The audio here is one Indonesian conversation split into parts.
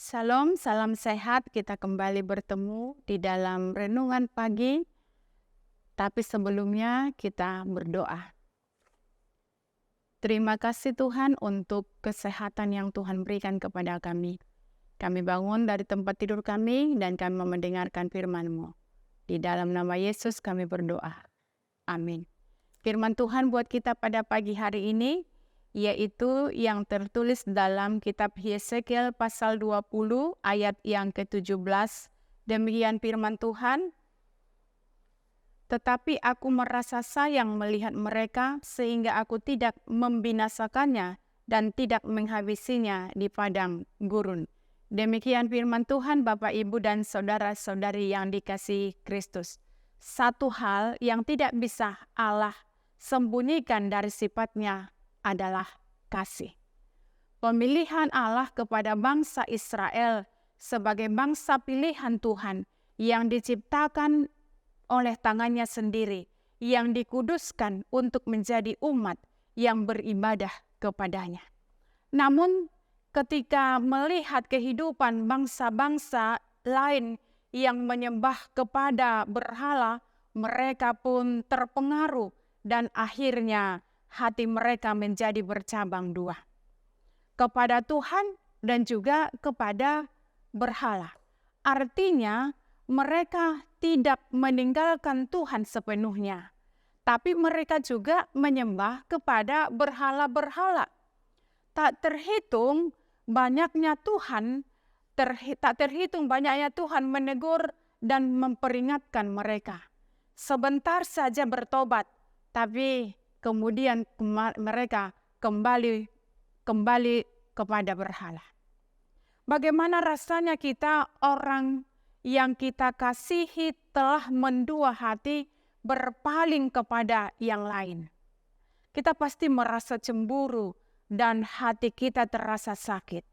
Salam, salam sehat. Kita kembali bertemu di dalam renungan pagi. Tapi sebelumnya kita berdoa. Terima kasih Tuhan untuk kesehatan yang Tuhan berikan kepada kami. Kami bangun dari tempat tidur kami dan kami mendengarkan firman-Mu. Di dalam nama Yesus kami berdoa. Amin. Firman Tuhan buat kita pada pagi hari ini, yaitu yang tertulis dalam kitab Yesekiel pasal 20 ayat yang ke-17. Demikian firman Tuhan, "Tetapi aku merasa sayang melihat mereka sehingga aku tidak membinasakannya dan tidak menghabisinya di padang gurun." Demikian firman Tuhan, Bapak, Ibu, dan saudara-saudari yang dikasihi Kristus. Satu hal yang tidak bisa Allah sembunyikan dari sifatnya adalah kasih. Pemilihan Allah kepada bangsa Israel sebagai bangsa pilihan Tuhan yang diciptakan oleh tangannya sendiri, yang dikuduskan untuk menjadi umat yang beribadah kepadanya. Namun ketika melihat kehidupan bangsa-bangsa lain yang menyembah kepada berhala, mereka pun terpengaruh dan akhirnya hati mereka menjadi bercabang dua, kepada Tuhan dan juga kepada berhala. Artinya mereka tidak meninggalkan Tuhan sepenuhnya, tapi mereka juga menyembah kepada berhala-berhala. Tak terhitung banyaknya Tuhan menegur dan memperingatkan mereka. Sebentar saja bertobat, tapi kemudian mereka kembali kepada berhala. Bagaimana rasanya kita, orang yang kita kasihi, telah mendua hati berpaling kepada yang lain? Kita pasti merasa cemburu dan hati kita terasa sakit.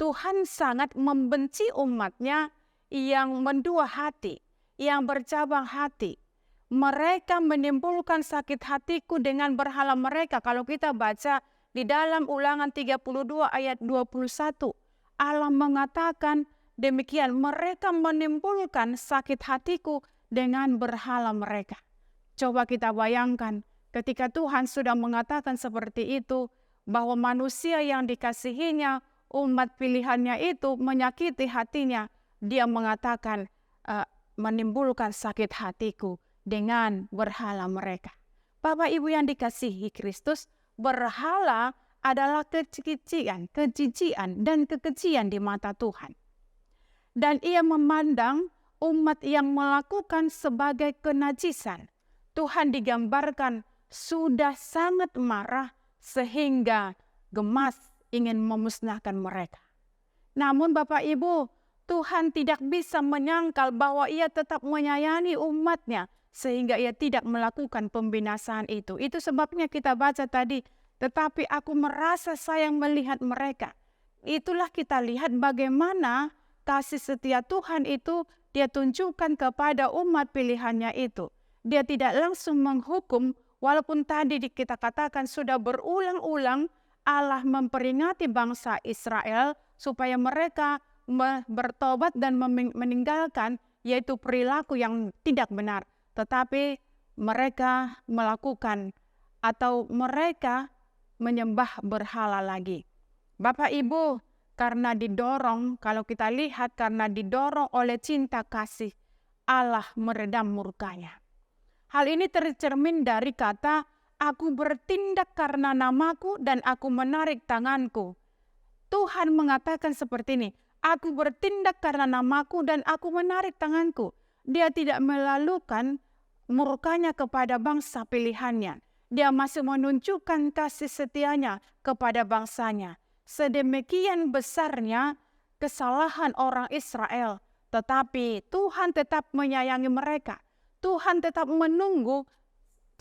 Tuhan sangat membenci umatnya yang mendua hati, yang bercabang hati. Mereka menimbulkan sakit hatiku dengan berhala mereka. Kalau kita baca di dalam Ulangan 32 ayat 21, Allah mengatakan demikian, mereka menimbulkan sakit hatiku dengan berhala mereka. Coba kita bayangkan ketika Tuhan sudah mengatakan seperti itu, bahwa manusia yang dikasihinya, umat pilihannya itu menyakiti hatinya, dia mengatakan menimbulkan sakit hatiku dengan berhala mereka. Bapak Ibu yang dikasihi Kristus, berhala adalah kejijian dan kekejian di mata Tuhan. Dan ia memandang umat yang melakukan sebagai kenajisan. Tuhan digambarkan sudah sangat marah sehingga gemas ingin memusnahkan mereka. Namun Bapak Ibu, Tuhan tidak bisa menyangkal bahwa ia tetap menyayangi umatnya sehingga ia tidak melakukan pembinasaan itu. Itu sebabnya kita baca tadi, tetapi aku merasa sayang melihat mereka. Itulah kita lihat bagaimana kasih setia Tuhan itu dia tunjukkan kepada umat pilihannya itu. Dia tidak langsung menghukum, walaupun tadi kita katakan sudah berulang-ulang Allah memperingati bangsa Israel supaya mereka bertobat dan meninggalkan yaitu perilaku yang tidak benar. Tetapi mereka melakukan atau mereka menyembah berhala lagi. Bapak Ibu, karena didorong, kalau kita lihat karena didorong oleh cinta kasih, Allah meredam murkanya. Hal ini tercermin dari kata, aku bertindak karena namaku dan aku menarik tanganku. Tuhan mengatakan seperti ini, aku bertindak karena namaku dan aku menarik tanganku. Dia tidak melalukan murkanya kepada bangsa pilihannya. Dia masih menunjukkan kasih setianya kepada bangsanya. Sedemikian besarnya kesalahan orang Israel, tetapi Tuhan tetap menyayangi mereka. Tuhan tetap menunggu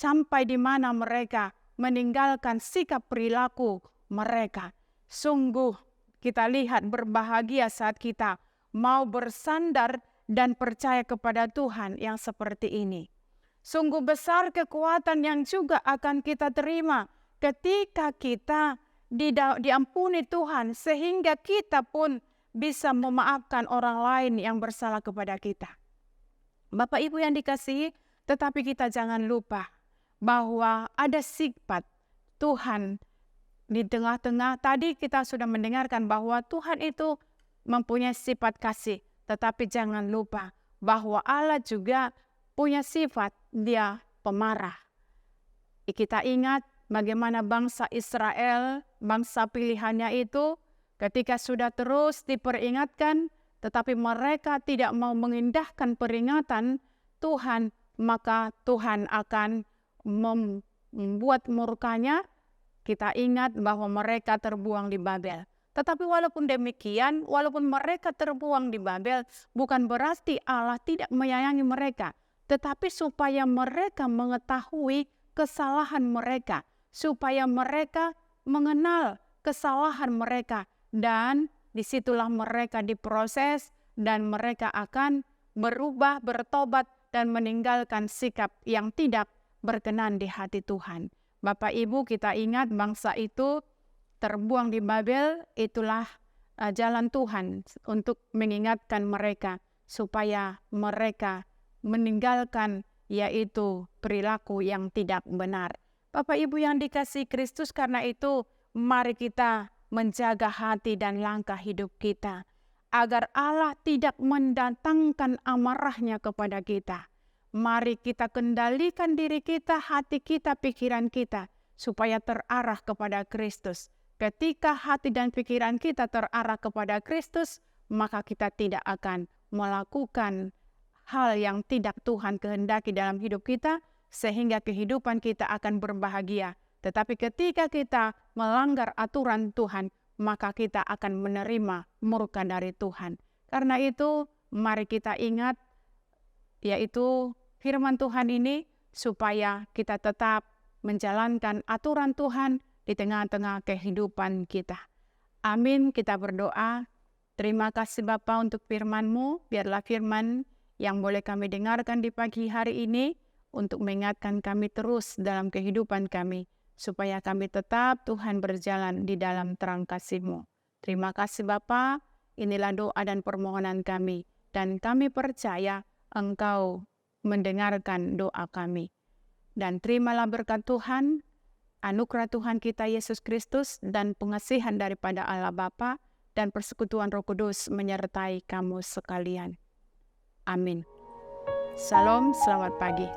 sampai di mana mereka meninggalkan sikap perilaku mereka. Sungguh kita lihat berbahagia saat kita mau bersandar dan percaya kepada Tuhan yang seperti ini. Sungguh besar kekuatan yang juga akan kita terima ketika kita diampuni Tuhan, sehingga kita pun bisa memaafkan orang lain yang bersalah kepada kita. Bapak Ibu yang dikasihi, tetapi kita jangan lupa bahwa ada sifat Tuhan di tengah-tengah. Tadi kita sudah mendengarkan bahwa Tuhan itu mempunyai sifat kasih, tetapi jangan lupa bahwa Allah juga punya sifat Dia pemarah. Kita ingat bagaimana bangsa Israel, bangsa pilihannya itu ketika sudah terus diperingatkan, tetapi mereka tidak mau mengindahkan peringatan Tuhan, maka Tuhan akan membuat murkanya. Kita ingat bahwa mereka terbuang di Babel. Tetapi walaupun demikian, walaupun mereka terbuang di Babel, bukan berarti Allah tidak menyayangi mereka. Tetapi supaya mereka mengetahui kesalahan mereka, supaya mereka mengenal kesalahan mereka, dan disitulah mereka diproses dan mereka akan berubah, bertobat, dan meninggalkan sikap yang tidak berkenan di hati Tuhan. Bapak Ibu, kita ingat bangsa itu terbuang di Babel, itulah jalan Tuhan untuk mengingatkan mereka supaya mereka meninggalkan yaitu perilaku yang tidak benar. Bapak Ibu yang dikasihi Kristus, karena itu mari kita menjaga hati dan langkah hidup kita agar Allah tidak mendatangkan amarahnya kepada kita. Mari kita kendalikan diri kita, hati kita, pikiran kita, supaya terarah kepada Kristus. Ketika hati dan pikiran kita terarah kepada Kristus, maka kita tidak akan melakukan hal yang tidak Tuhan kehendaki dalam hidup kita, sehingga kehidupan kita akan berbahagia. Tetapi ketika kita melanggar aturan Tuhan, maka kita akan menerima murka dari Tuhan. Karena itu, mari kita ingat, yaitu firman Tuhan ini, supaya kita tetap menjalankan aturan Tuhan di tengah-tengah kehidupan kita. Amin, kita berdoa. Terima kasih Bapa untuk firman-Mu, biarlah firman yang boleh kami dengarkan di pagi hari ini untuk mengingatkan kami terus dalam kehidupan kami, supaya kami tetap Tuhan berjalan di dalam terang kasih-Mu. Terima kasih Bapa, inilah doa dan permohonan kami, dan kami percaya Engkau mendengarkan doa kami. Dan terimalah berkat Tuhan, anugerah Tuhan kita Yesus Kristus, dan pengasihan daripada Allah Bapa, dan persekutuan Roh Kudus menyertai kamu sekalian. Amin. Salam, selamat pagi.